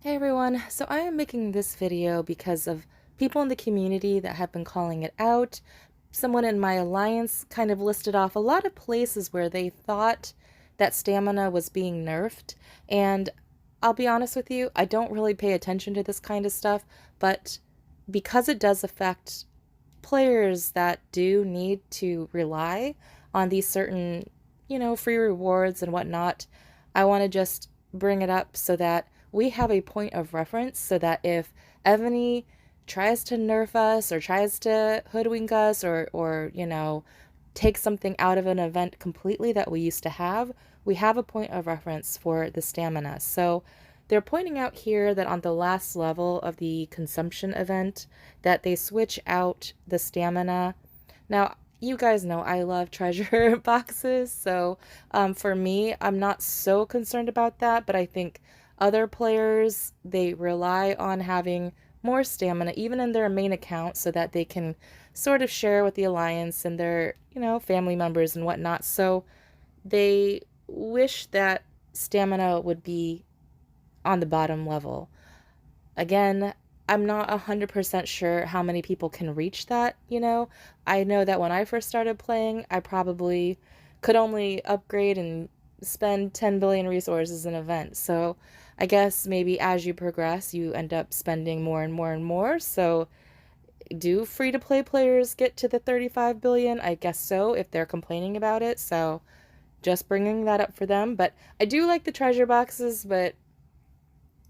Hey everyone, so I am making this video because of people in the community that have been calling it out. Someone in my alliance kind of listed off a lot of places where they thought that stamina was being nerfed, and I'll be honest with you, I don't really pay attention to this kind of stuff, but because it does affect players that do need to rely on these certain, free rewards and whatnot, I want to just bring it up so that we have a point of reference so that if Evony tries to nerf us or tries to hoodwink us or take something out of an event completely that we used to have, we have a point of reference for the stamina. So they're pointing out here that on the last level of the consumption event that they switch out the stamina. Now, you guys know I love treasure boxes, so for me, I'm not so concerned about that, but I think other players, they rely on having more stamina, even in their main account, so that they can sort of share with the alliance and their, family members and whatnot. So they wish that stamina would be on the bottom level. Again, I'm not 100% sure how many people can reach that. I know that when I first started playing, I probably could only upgrade and spend 10 billion resources in an event. So I guess maybe as you progress, you end up spending more and more and more. So do free to play players get to the 35 billion? I guess so if they're complaining about it. So just bringing that up for them. But I do like the treasure boxes, but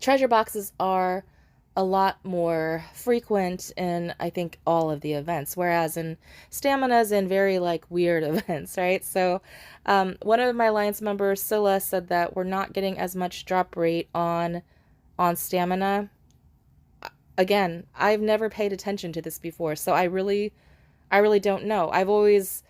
treasure boxes are a lot more frequent in I think all of the events, whereas in staminas in very like weird events, right? So one of my alliance members, Scylla, said that we're not getting as much drop rate on stamina. Again, I've never paid attention to this before, so I really don't know. I've always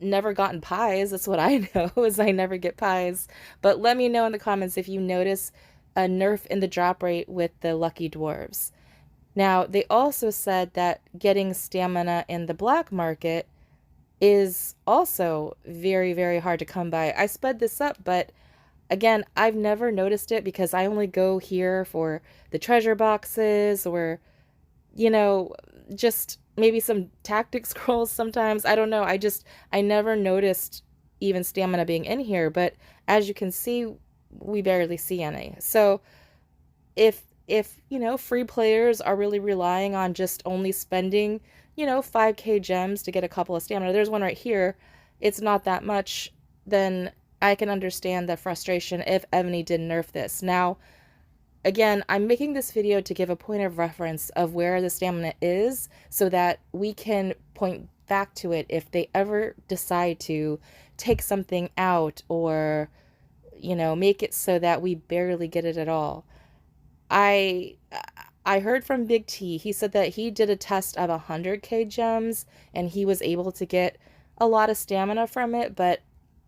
never gotten pies. That's what I know is I never get pies. But let me know in the comments if you notice a nerf in the drop rate with the lucky dwarves. Now, they also said that getting stamina in the black market is also very, very hard to come by. I sped this up, but again, I've never noticed it because I only go here for the treasure boxes or you know, just maybe some tactic scrolls sometimes. I don't know. I never noticed even stamina being in here, but as you can see, we barely see any. So if free players are really relying on just only spending, 5k gems to get a couple of stamina, there's one right here, it's not that much, then I can understand the frustration if Evony did nerf this. Now, again, I'm making this video to give a point of reference of where the stamina is so that we can point back to it if they ever decide to take something out or, make it so that we barely get it at all. I I heard from Big T. He said that he did a test of 100k gems and he was able to get a lot of stamina from it, but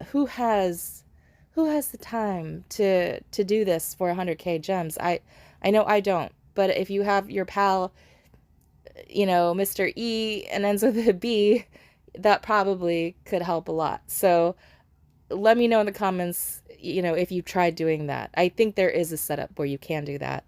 who has who has the time to do this for 100k gems? I know I don't. But if you have your pal, Mr. E and ends with a B, that probably could help a lot. So let me know in the comments, if you tried doing that. I think there is a setup where you can do that.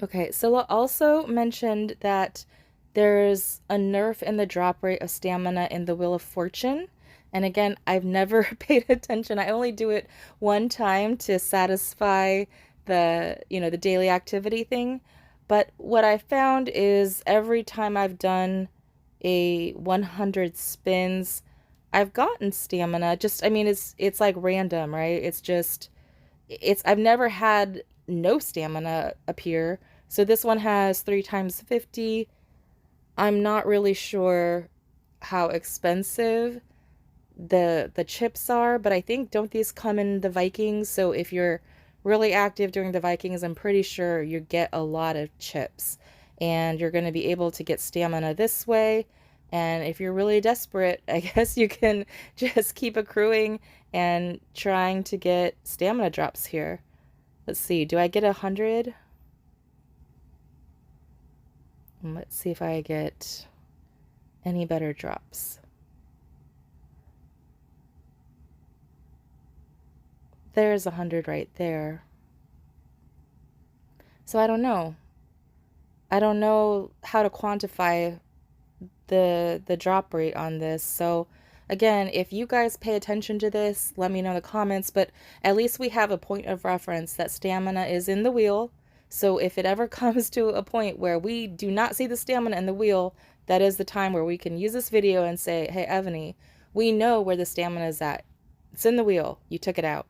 Okay, so I also mentioned that there's a nerf in the drop rate of stamina in the Wheel of Fortune. And again, I've never paid attention. I only do it one time to satisfy the daily activity thing. But what I found is every time I've done a 100 spins, I've gotten stamina. Just, I mean, it's like random, right? I've never had no stamina appear. So this one has 3 times 50. I'm not really sure how expensive the chips are, but I think don't these come in the Vikings? So if you're really active during the Vikings, I'm pretty sure you get a lot of chips and you're going to be able to get stamina this way. And if you're really desperate, I guess you can just keep accruing and trying to get stamina drops here. Let's see, do I get 100? Let's see if I get any better drops. There's 100 right there. So I don't know. I don't know how to quantify the drop rate on this. So again, if you guys pay attention to this, let me know in the comments, but at least we have a point of reference that stamina is in the wheel. So if it ever comes to a point where we do not see the stamina in the wheel, that is the time where we can use this video and say, hey, Evony, we know where the stamina is at. It's in the wheel. You took it out.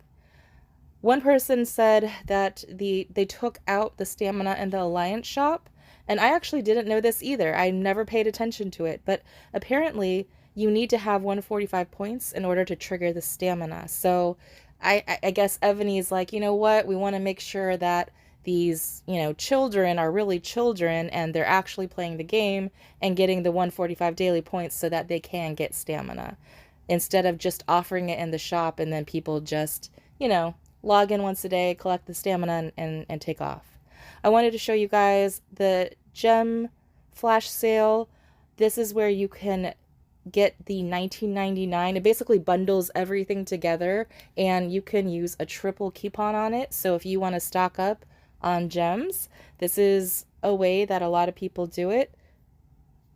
One person said that they took out the stamina in the Alliance shop, and I actually didn't know this either. I never paid attention to it, but apparently you need to have 145 points in order to trigger the stamina. So I guess Evany's like, you know what? We want to make sure that these, children are really children and they're actually playing the game and getting the 145 daily points so that they can get stamina instead of just offering it in the shop and then people just, log in once a day, collect the stamina, and take off. I wanted to show you guys the gem flash sale. This is where you can get the $19.99. It basically bundles everything together, and you can use a triple coupon on it. So if you want to stock up on gems, this is a way that a lot of people do it.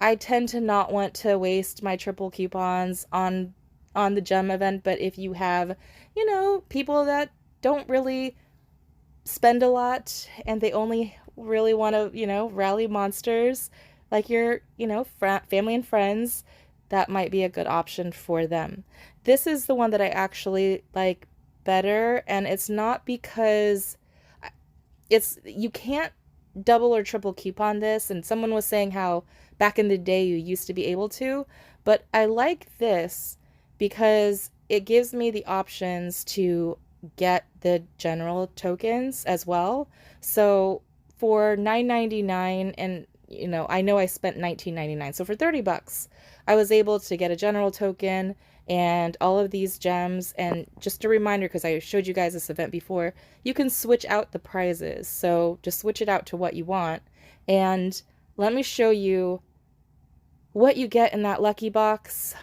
I tend to not want to waste my triple coupons on the gem event, but if you have, people that don't really spend a lot and they only really want to, rally monsters like your, family and friends, that might be a good option for them. This is the one that I actually like better, and it's not because you can't double or triple coupon this, and someone was saying how back in the day you used to be able to, but I like this because it gives me the options to get the general tokens as well. So for $9.99, and I know I spent $19.99, so for $30 I was able to get a general token and all of these gems. And just a reminder, because I showed you guys this event before, you can switch out the prizes, so just switch it out to what you want. And let me show you what you get in that lucky box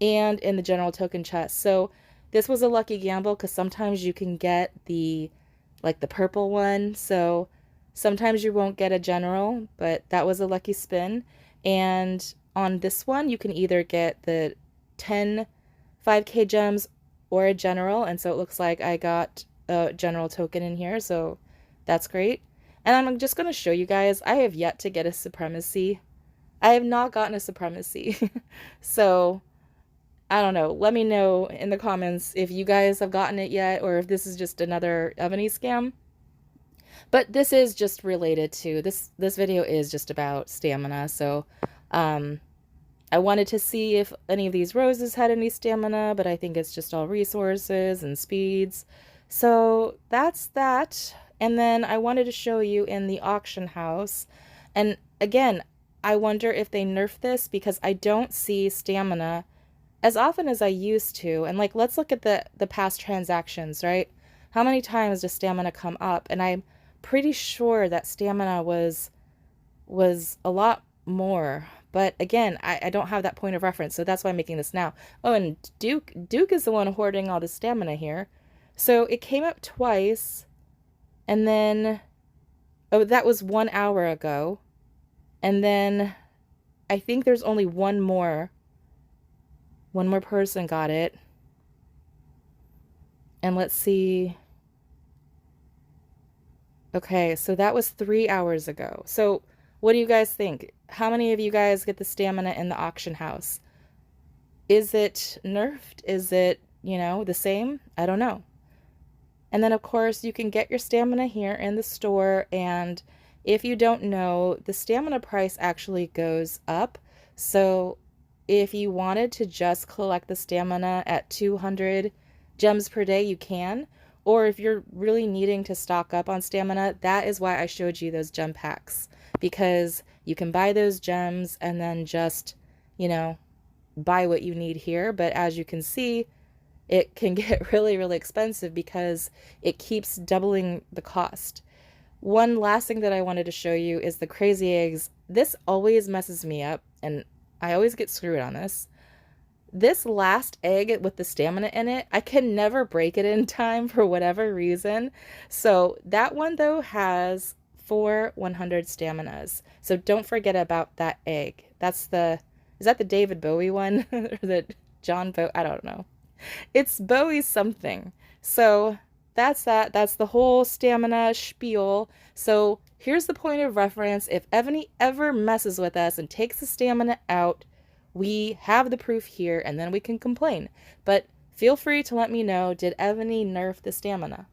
and in the general token chest. So this was a lucky gamble because sometimes you can get the purple one. So sometimes you won't get a general, but that was a lucky spin. And on this one, you can either get the 10 5K gems or a general. And so it looks like I got a general token in here. So that's great. And I'm just going to show you guys, I have yet to get a supremacy. I have not gotten a supremacy. So I don't know. Let me know in the comments if you guys have gotten it yet or if this is just another Evony scam. But this is just related to this video is just about stamina. So I wanted to see if any of these roses had any stamina, but I think it's just all resources and speeds. So that's that. And then I wanted to show you in the auction house. And again, I wonder if they nerf this because I don't see stamina as often as I used to. And let's look at the past transactions, right? How many times does stamina come up? And I'm pretty sure that stamina was a lot more. But again, I don't have that point of reference, so that's why I'm making this now. Oh, and Duke is the one hoarding all the stamina here. So it came up twice, and then, oh, that was 1 hour ago. And then I think there's only one more person got it. And let's see. Okay, so that was 3 hours ago. So what do you guys think? How many of you guys get the stamina in the auction house? Is it nerfed? Is it, the same? I don't know. And then, of course, you can get your stamina here in the store. And if you don't know, the stamina price actually goes up. So if you wanted to just collect the stamina at 200 gems per day, you can. Or if you're really needing to stock up on stamina, that is why I showed you those gem packs. Because you can buy those gems and then just, buy what you need here. But as you can see, it can get really, really expensive because it keeps doubling the cost. One last thing that I wanted to show you is the crazy eggs. This always messes me up, and I always get screwed on this. This last egg with the stamina in it, I can never break it in time for whatever reason. So that one, though, has 4 100 staminas. So don't forget about that egg. Is that the David Bowie one? Or the John Bowie? I don't know. It's Bowie something. So that's that. That's the whole stamina spiel. So here's the point of reference. If Evony ever messes with us and takes the stamina out, we have the proof here, and then we can complain. But feel free to let me know, did Evony nerf the stamina?